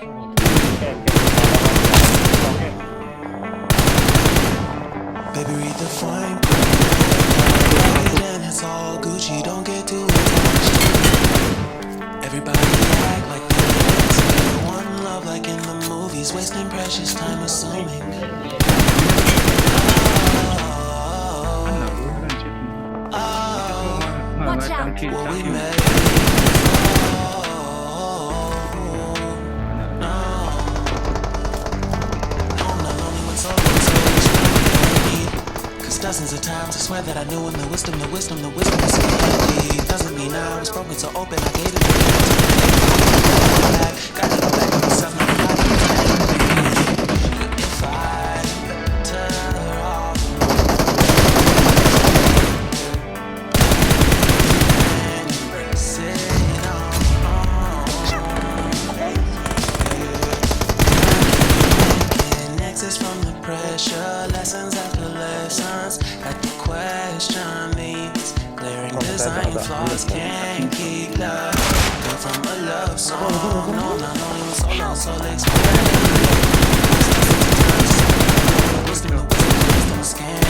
Baby, read the fine print, and it's all Gucci. Don't get too attached. Everybody act like they're one love, like in the movies, wasting precious time assuming. Watch out! What we made. Dozens of times I swear that I knew in the wisdom was handy. Doesn't mean I was broken so open I gave it back. Gotta go back to myself, not if I turn off and sit on exits from the pressure, lessons after lessons. Got the question these glaring design flaws can't keep love. Come from a love song, no, not only was so long, so let's wisdom scan.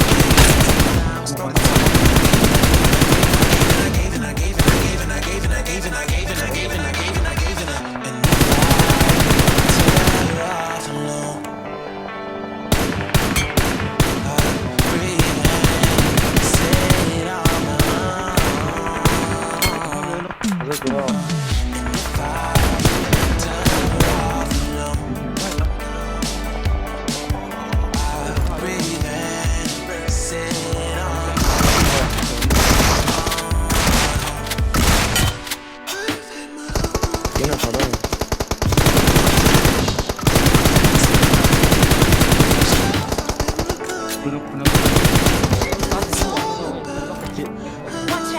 I was broken, I gave it, I gave it, I gave it, I gave it, I gave it, I gave it, I gave it, I gave it, I gave it, and tear off alone. Watch out!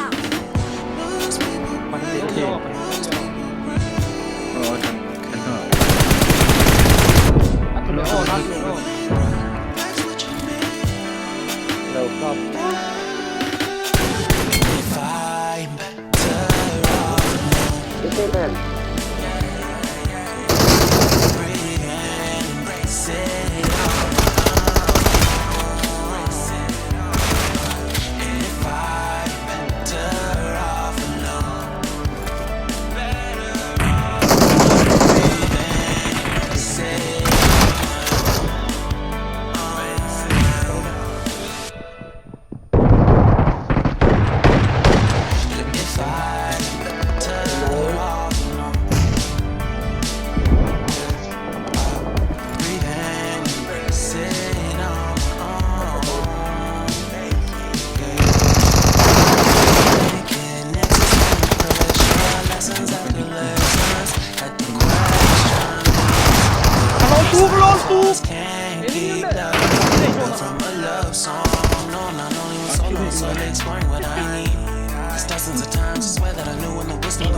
Dozens of times I swear that I knew when the wisdom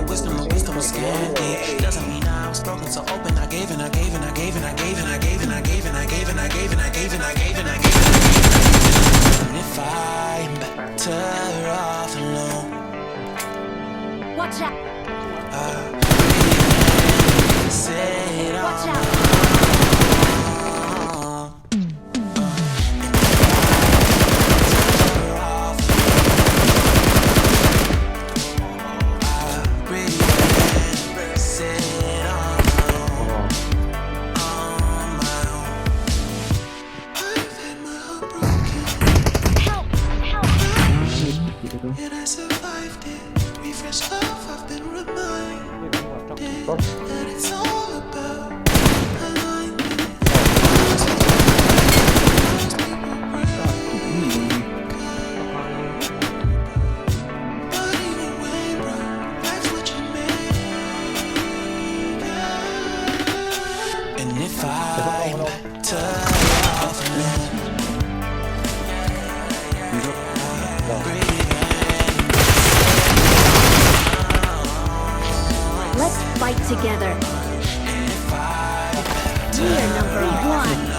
was scanty. Doesn't mean I was broken so open. I gave it, I gave it, I gave it, I gave it, I gave it, I gave it, I gave it, I gave it, I gave it, I gave it, I gave it. And if I'm better off alone, Watch out! sit on. Watch out! And I survived it. Refresh love, I've been reminded that it's all about alignment. But either way, bro, that's what you made. And if I'm turned off Let's fight together. We are number one.